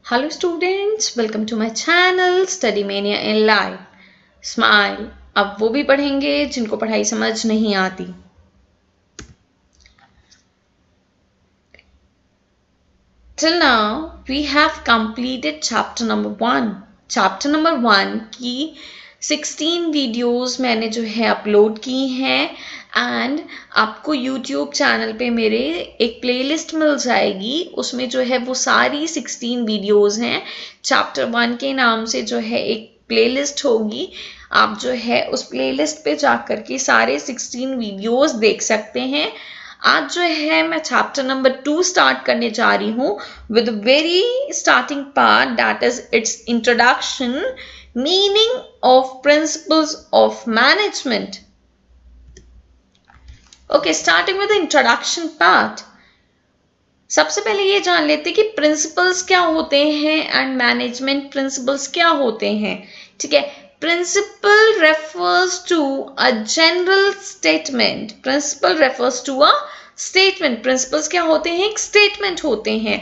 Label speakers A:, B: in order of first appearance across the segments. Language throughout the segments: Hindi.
A: Hello students, welcome to my channel Study Mania in Life. Smile. अब वो भी पढ़ेंगे जिनको पढ़ाई समझ नहीं आती. Till now we have completed chapter number 1. Chapter number 1 की 16 वीडियोस मैंने जो है अपलोड की हैं एंड आपको YouTube चैनल पे मेरे एक प्लेलिस्ट मिल जाएगी. उसमें जो है वो सारी 16 वीडियोस हैं. चैप्टर 1 के नाम से जो है एक प्लेलिस्ट होगी. आप जो है उस प्लेलिस्ट पे जाकर के सारे 16 वीडियोस देख सकते हैं. आज जो है मैं चैप्टर नंबर 2 स्टार्ट करने जा रही हूँ with very starting part that is it's introduction meaning of principles of management. Okay, starting with introduction part. सबसे पहले ये जान लेते हैं कि प्रिंसिपल्स क्या होते हैं एंड मैनेजमेंट प्रिंसिपल्स क्या होते हैं. ठीक है, principle refers to a general statement. Principle refers to a statement. Principles क्या होते हैं? एक statement होते हैं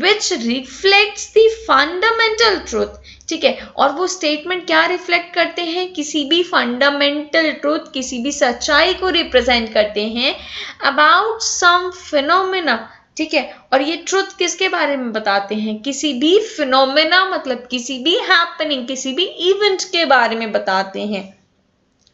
A: which reflects the fundamental truth. ठीक है, और वो statement क्या reflect करते हैं? किसी भी fundamental truth, किसी भी सच्चाई को represent करते हैं about some phenomena. ठीक है, और ये ट्रुथ किसके बारे में बताते हैं? किसी भी फिनोमेना मतलब किसी भी हैपनिंग, किसी भी इवेंट के बारे में बताते हैं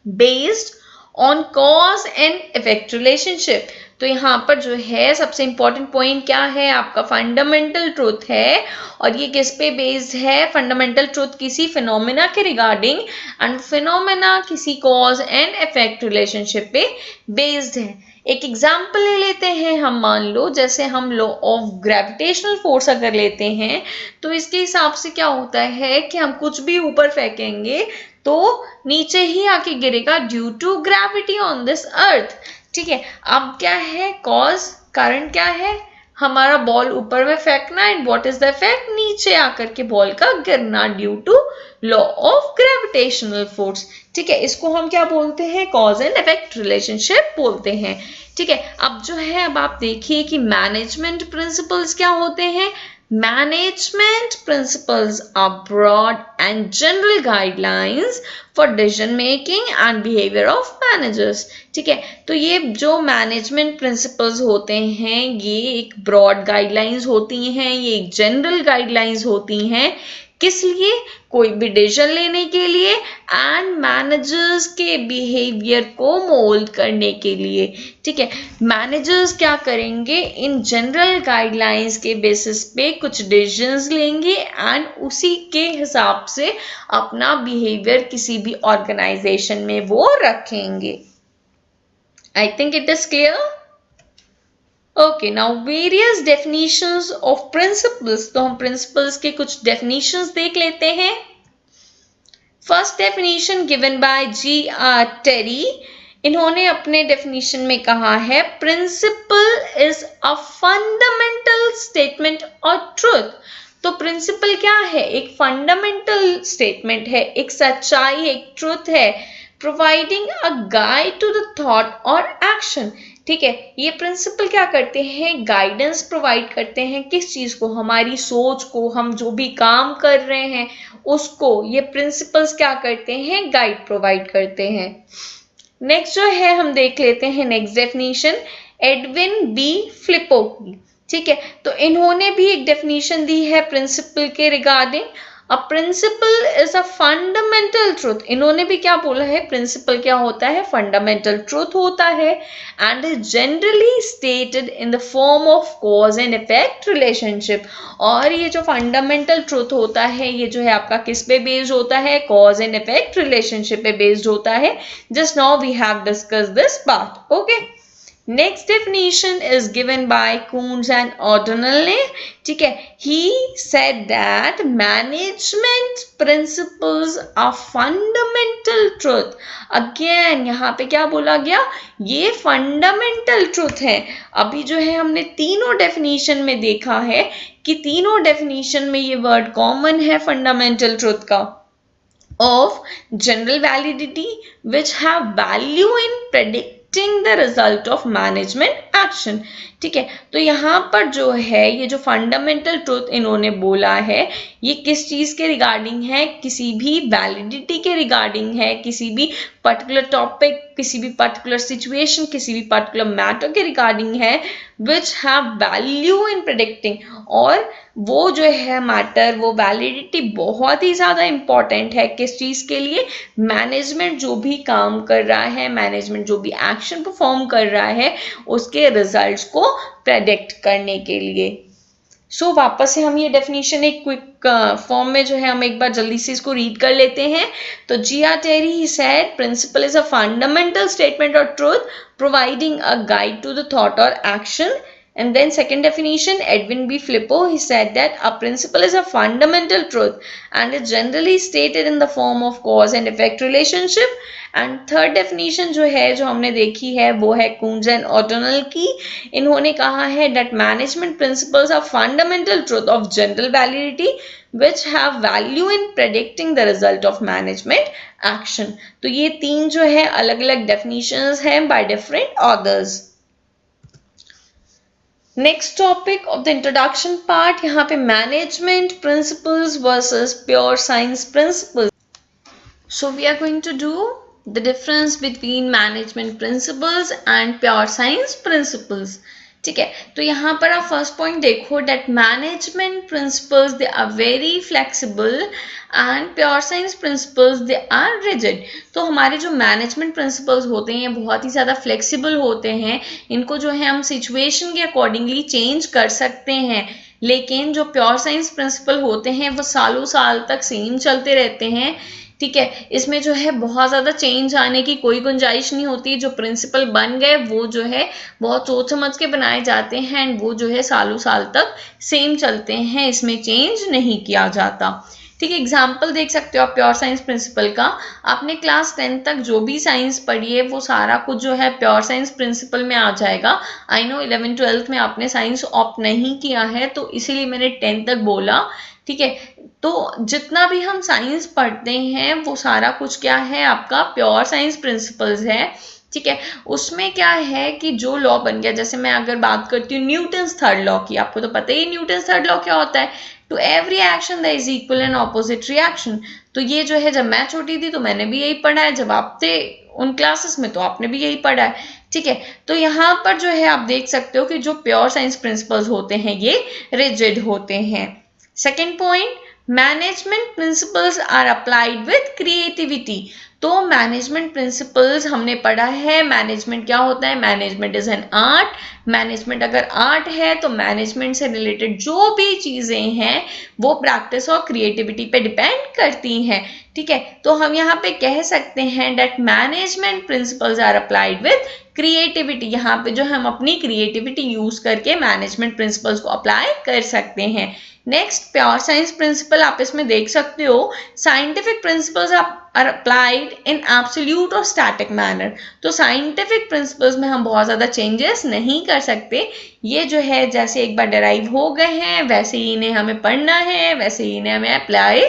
A: based on cause and effect relationship. तो यहाँ पर जो है सबसे इंपॉर्टेंट पॉइंट क्या है? आपका फंडामेंटल ट्रूथ है. और ये किस पे बेस्ड है? फंडामेंटल ट्रूथ किसी फिनोमेना के रिगार्डिंग एंड फिनोमेना किसी कॉज एंड इफेक्ट रिलेशनशिप पे बेस्ड है. एक एग्जाम्पल ले लेते हैं हम. मान लो जैसे हम लॉ ऑफ ग्रेविटेशनल फोर्स अगर लेते हैं तो इसके हिसाब से क्या होता है कि हम कुछ भी ऊपर फेंकेंगे तो नीचे ही आके गिरेगा due to gravity on this earth. ठीक है, अब क्या है कॉज? कारण क्या है? हमारा बॉल ऊपर में फेंकना and what is the effect? नीचे आकर के बॉल का गिरना due to law of gravitational force. ठीक है, इसको हम क्या बोलते हैं? कॉज एंड इफेक्ट रिलेशनशिप बोलते हैं. ठीक है, अब जो है अब आप देखिए कि मैनेजमेंट प्रिंसिपल्स क्या होते हैं. Management principles are broad and general guidelines for decision making and behavior of managers. ठीक है, तो ये जो मैनेजमेंट प्रिंसिपल्स होते हैं ये एक ब्रॉड गाइडलाइंस होती हैं, ये एक जनरल गाइडलाइंस होती हैं. किस लिए? कोई भी डिसीजन लेने के लिए एंड मैनेजर्स के बिहेवियर को मोल्ड करने के लिए. ठीक है, मैनेजर्स क्या करेंगे? इन जनरल गाइडलाइंस के बेसिस पे कुछ डिसीजंस लेंगे एंड उसी के हिसाब से अपना बिहेवियर किसी भी ऑर्गेनाइजेशन में वो रखेंगे. I think it is clear. Okay, now various definitions of principles. तो हम प्रिंसिपल्स के कुछ डेफिनेशंस देख लेते हैं. First definition given by G.R. Terry. इन्होंने अपने डेफिनेशन में कहा है principle is a fundamental statement और ट्रूथ. तो प्रिंसिपल क्या है? एक फंडामेंटल स्टेटमेंट है, एक सच्चाई, एक ट्रूथ है, providing a guide to the thought और एक्शन. ठीक है, ये प्रिंसिपल क्या करते हैं? गाइडेंस प्रोवाइड करते हैं. किस चीज को? हमारी सोच को, हम जो भी काम कर रहे हैं उसको ये प्रिंसिपल्स क्या करते हैं? गाइड प्रोवाइड करते हैं. नेक्स्ट जो है हम देख लेते हैं नेक्स्ट डेफिनेशन एडविन बी फ्लिपो की. ठीक है, तो इन्होंने भी एक डेफिनेशन दी है प्रिंसिपल के regarding. A principle is a fundamental truth. इन्होंने भी क्या बोला है? प्रिंसिपल क्या होता है? फंडामेंटल ट्रूथ होता है and is generally stated in the form of cause and effect relationship. और ये जो फंडामेंटल ट्रूथ होता है ये जो है आपका किस पे बेस्ड होता है? कॉज एंड इफेक्ट रिलेशनशिप पे बेस्ड होता है. Just now we have discussed this part. Okay, next definition is given by Coons and O'Donnell. ठीक है, he said that management principles are fundamental truth. again यहाँ पे क्या बोला गया? ये fundamental truth है. अभी जो है हमने तीनों definition में देखा है कि तीनों definition में ये word common है fundamental truth का. of general validity which have value in predicting the result of management action. ठीक है, तो यहाँ पर जो है ये जो फंडामेंटल ट्रूथ इन्होंने बोला है ये किस चीज के रिगार्डिंग है, किसी भी वैलिडिटी के रिगार्डिंग है, किसी भी पर्टिकुलर टॉपिक, किसी भी पर्टिकुलर सिचुएशन, किसी भी पर्टिकुलर मैटर के रिगार्डिंग है विच हैव वैल्यू इन प्रेडिक्टिंग। और वो जो है मैटर, वो वैलिडिटी बहुत ही ज़्यादा इंपॉर्टेंट है किस चीज़ के लिए, मैनेजमेंट जो भी काम कर रहा है, मैनेजमेंट जो भी एक्शन परफॉर्म कर रहा है उसके रिजल्ट्स को प्रेडिक्ट करने के लिए। सो वापस से हम ये डेफिनेशन एक क्विक फॉर्म में जो है हम एक बार जल्दी से इसको रीड कर लेते हैं। तो G.R. Terry he said principle is a fundamental statement or truth providing a guide to the thought or action. And then second definition, Edwin B. Flippo, he said that a principle is a fundamental truth and is generally stated in the form of cause and effect relationship. And third definition जो है जो हमने देखी है वो है कून्स एंड ओटोनल की। इन्होंने कहा है that management principles are fundamental truth of general validity which have value in predicting the result of management action. तो ये तीन जो है अलग अलग डेफिनेशंस हैं by different authors. Next topic of the introduction part, यहाँ पे management principles versus pure science principles. So we are going to do the difference between management principles and pure science principles. ठीक है, तो यहाँ पर आप फर्स्ट पॉइंट देखो that management principles they are very flexible and pure science principles they are rigid. तो हमारे जो मैनेजमेंट प्रिंसिपल्स होते हैं बहुत ही ज़्यादा फ्लेक्सिबल होते हैं, इनको जो है हम सिचुएशन के अकॉर्डिंगली चेंज कर सकते हैं। लेकिन जो प्योर साइंस प्रिंसिपल होते हैं वो सालों साल तक सेम चलते रहते हैं। ठीक है, इसमें जो है बहुत ज़्यादा चेंज आने की कोई गुंजाइश नहीं होती। जो प्रिंसिपल बन गए वो जो है बहुत सोच समझ के बनाए जाते हैं एंड वो जो है सालों साल तक सेम चलते हैं, इसमें चेंज नहीं किया जाता। ठीक है, एग्जाम्पल देख सकते हो आप प्योर साइंस प्रिंसिपल का। आपने क्लास 10 तक जो भी साइंस पढ़ी है वो सारा कुछ जो है प्योर साइंस प्रिंसिपल में आ जाएगा। आई नो 11th-12th में आपने साइंस ऑप्ट नहीं किया है तो इसीलिए मैंने 10 तक बोला। ठीक है, तो जितना भी हम साइंस पढ़ते हैं वो सारा कुछ क्या है आपका प्योर साइंस प्रिंसिपल्स है। ठीक है, उसमें क्या है कि जो लॉ बन गया, जैसे मैं अगर बात करती हूँ न्यूटन्स थर्ड लॉ की, आपको तो पता ही न्यूटन्स थर्ड लॉ क्या होता है, to every action there is equal and opposite reaction. तो ये जो है जब मैं छोटी थी तो मैंने भी यही पढ़ा है, जब आप थे उन क्लासेस में तो आपने भी यही पढ़ा है। ठीक है, तो यहाँ पर जो है आप देख सकते हो कि जो प्योर साइंस प्रिंसिपल्स होते हैं ये रिजिड होते हैं। Second point, management principles are applied with creativity. तो मैनेजमेंट प्रिंसिपल्स हमने पढ़ा है, मैनेजमेंट क्या होता है, management is an art. Management अगर आर्ट है तो मैनेजमेंट से रिलेटेड जो भी चीजें हैं वो प्रैक्टिस और क्रिएटिविटी पे डिपेंड करती हैं। ठीक है, तो हम यहाँ पे कह सकते हैं that management principles are applied with creativity. यहाँ पे जो हम अपनी क्रिएटिविटी यूज करके मैनेजमेंट प्रिंसिपल्स को अप्लाई कर सकते हैं। नेक्स्ट, प्योर साइंस प्रिंसिपल आप इसमें देख सकते हो, scientific principles are applied in absolute और स्टैटिक मैनर। तो साइंटिफिक प्रिंसिपल्स में हम बहुत ज़्यादा चेंजेस नहीं कर सकते। ये जो है जैसे एक बार डिराइव हो गए हैं वैसे ही इन्हें हमें पढ़ना है, वैसे ही इन्हें हमें अप्लाई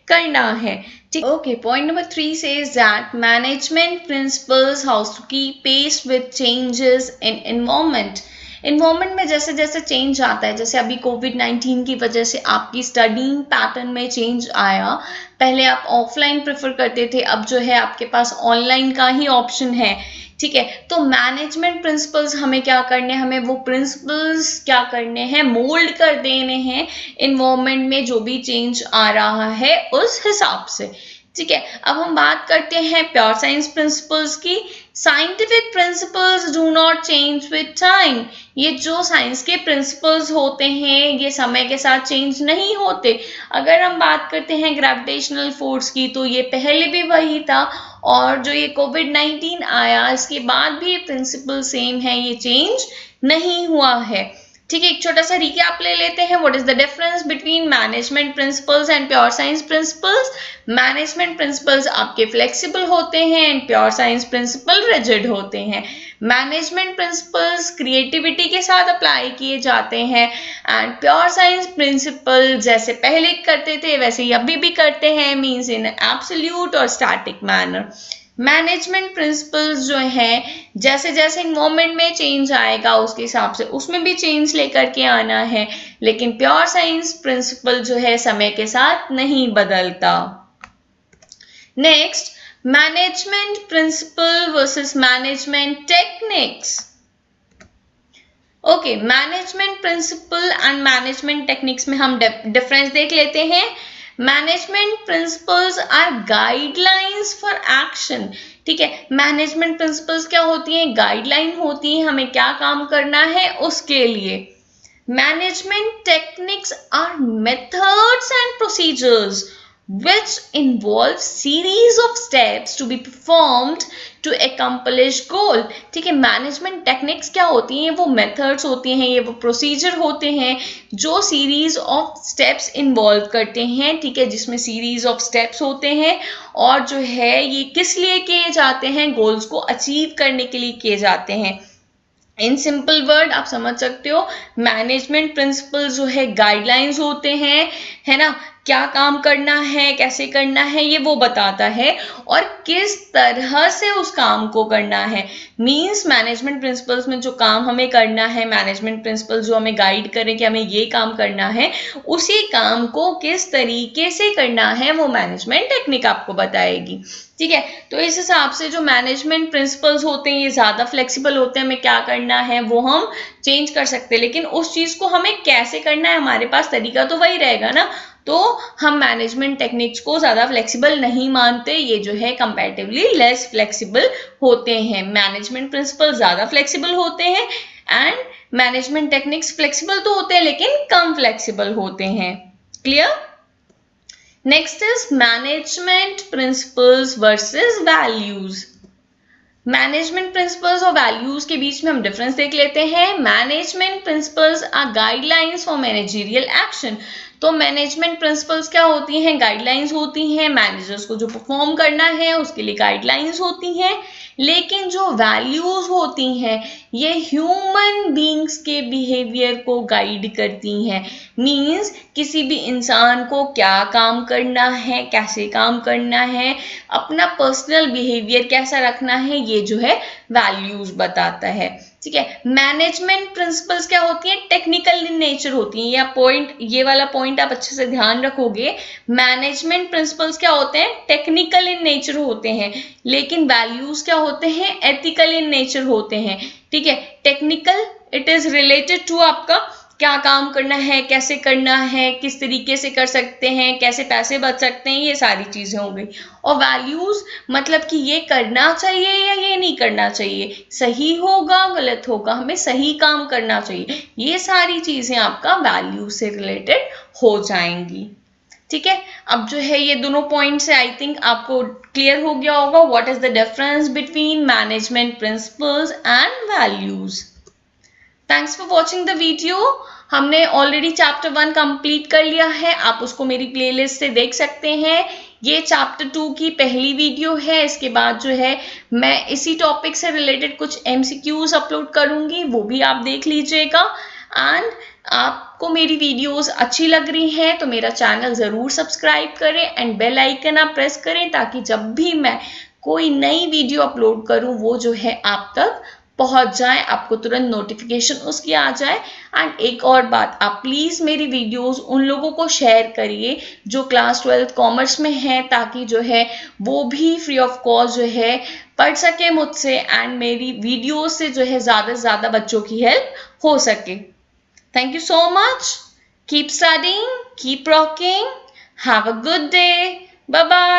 A: करना है। Okay, point number 3 says that management principles how to keep pace with changes in environment. Environment में जैसे जैसे चेंज आता है, जैसे अभी कोविड-19 की वजह से आपकी स्टडीइंग पैटर्न में चेंज आया। पहले आप ऑफलाइन प्रेफर करते थे, अब जो है आपके पास ऑनलाइन का ही ऑप्शन है। ठीक है, तो मैनेजमेंट प्रिंसिपल्स हमें क्या करने, हमें वो प्रिंसिपल्स क्या करने हैं, मोल्ड कर देने हैं इन्वायरमेंट में जो भी चेंज आ रहा है उस हिसाब से। ठीक है, अब हम बात करते हैं प्योर साइंस प्रिंसिपल्स की। Scientific principles do not change with time. ये जो साइंस के प्रिंसिपल्स होते हैं ये समय के साथ चेंज नहीं होते। अगर हम बात करते हैं ग्रेविटेशनल फोर्स की तो ये पहले भी वही था, और जो ये कोविड-19 आया इसके बाद भी ये प्रिंसिपल सेम है, ये चेंज नहीं हुआ है। ठीक है, एक छोटा सा रिकैप ले लेते हैं। What is the difference between management principles and pure science principles. Management principles आपके फ्लेक्सिबल होते हैं and pure science principle rigid होते हैं। मैनेजमेंट प्रिंसिपल्स क्रिएटिविटी के साथ अप्लाई किए जाते हैं एंड प्योर साइंस प्रिंसिपल जैसे पहले करते थे वैसे ही अभी भी करते हैं, मीन्स इन एब्सोल्यूट और स्टैटिक मैनर। मैनेजमेंट प्रिंसिपल्स जो है जैसे जैसे इन्वायरमेंट में चेंज आएगा उसके हिसाब से उसमें भी चेंज लेकर के आना है, लेकिन प्योर साइंस प्रिंसिपल जो है समय के साथ नहीं बदलता। Next, management principle versus management techniques. Okay, management principle and management techniques में हम डिफरेंस देख लेते हैं। Management principles are guidelines for action. ठीक है, मैनेजमेंट प्रिंसिपल्स क्या होती हैं? गाइडलाइन होती है हमें क्या काम करना है उसके लिए। Management techniques are methods and procedures which involve series of steps to be performed to accomplish goal। ठीक है, मैनेजमेंट टेक्निक्स क्या होती हैं? वो मेथड्स होती हैं, ये वो प्रोसीजर होते हैं जो सीरीज ऑफ स्टेप्स इन्वॉल्व करते हैं। ठीक है, जिसमें सीरीज ऑफ स्टेप्स होते हैं और जो है ये किस लिए किए जाते हैं? गोल्स को अचीव करने के लिए किए जाते हैं। इन सिंपल वर्ड आप समझ सकते हो, मैनेजमेंट प्रिंसिपल जो है गाइडलाइंस होते हैं, है ना, क्या काम करना है कैसे करना है ये वो बताता है और किस तरह से उस काम को करना है। मींस मैनेजमेंट प्रिंसिपल्स में जो काम हमें करना है, मैनेजमेंट प्रिंसिपल जो हमें गाइड करें कि हमें ये काम करना है, उसी काम को किस तरीके से करना है वो मैनेजमेंट टेक्निक आपको बताएगी। ठीक है, तो इस हिसाब से जो मैनेजमेंट प्रिंसिपल्स होते हैं ये ज्यादा फ्लेक्सिबल होते हैं, हमें क्या करना है वो हम चेंज कर सकते हैं, लेकिन उस चीज को हमें कैसे करना है हमारे पास तरीका तो वही रहेगा ना। तो हम मैनेजमेंट टेक्निक्स को ज्यादा फ्लेक्सिबल नहीं मानते, ये जो है कंपैरेटिवली लेस फ्लेक्सिबल होते हैं। मैनेजमेंट प्रिंसिपल ज्यादा फ्लेक्सिबल होते हैं एंड मैनेजमेंट टेक्निक्स फ्लेक्सिबल तो होते हैं लेकिन कम फ्लेक्सिबल होते हैं। Clear? Next is management principles versus values. Management principles और वैल्यूज के बीच में हम डिफरेंस देख लेते हैं। Management principles are guidelines for managerial action. तो मैनेजमेंट प्रिंसिपल्स क्या होती हैं? गाइडलाइंस होती हैं, मैनेजर्स को जो परफॉर्म करना है उसके लिए गाइडलाइंस होती हैं। लेकिन जो वैल्यूज होती हैं ये ह्यूमन बीइंग्स के बिहेवियर को गाइड करती हैं। मींस किसी भी इंसान को क्या काम करना है, कैसे काम करना है, अपना पर्सनल बिहेवियर कैसा रखना है, ये जो है वैल्यूज बताता है। ठीक है, मैनेजमेंट प्रिंसिपल्स क्या होती हैं? टेक्निकल इन नेचर होती हैं। या पॉइंट, ये वाला पॉइंट आप अच्छे से ध्यान रखोगे, मैनेजमेंट प्रिंसिपल्स क्या होते हैं? टेक्निकल इन नेचर होते हैं, लेकिन वैल्यूज क्या होते हैं? एथिकल इन नेचर होते हैं। ठीक है, technical it is related to आपका क्या काम करना है, कैसे करना है, किस तरीके से कर सकते हैं, कैसे पैसे बच सकते हैं, ये सारी चीजें हो गई। और वैल्यूज मतलब कि ये करना चाहिए या ये नहीं करना चाहिए, सही होगा गलत होगा, हमें सही काम करना चाहिए, ये सारी चीजें आपका वैल्यू से रिलेटेड हो जाएंगी। ठीक है, अब जो है ये दोनों पॉइंट्स है, आई थिंक आपको क्लियर हो गया होगा what is the difference between management principles and values. Thanks for watching the video. हमने ऑलरेडी चैप्टर 1 कंप्लीट कर लिया है, आप उसको मेरी प्लेलिस्ट से देख सकते हैं। ये चैप्टर 2 की पहली वीडियो है। इसके बाद जो है मैं इसी टॉपिक से रिलेटेड कुछ MCQs अपलोड करूंगी, वो भी आप देख लीजिएगा। एंड आपको मेरी वीडियोस अच्छी लग रही हैं तो मेरा चैनल जरूर सब्सक्राइब करें एंड बेल आइकन आप प्रेस करें ताकि जब भी मैं कोई नई वीडियो अपलोड करूं वो जो है आप तक पहुंच जाए, आपको तुरंत नोटिफिकेशन उसकी आ जाए। एंड एक और बात, आप प्लीज मेरी वीडियोस उन लोगों को शेयर करिए जो क्लास 12th कॉमर्स में हैं, ताकि जो है वो भी फ्री ऑफ कॉस्ट जो है पढ़ सके मुझसे एंड मेरी वीडियोस से जो है ज्यादा से ज्यादा बच्चों की हेल्प हो सके। Thank you so much. Keep studying, keep rocking, have a good day, bye bye.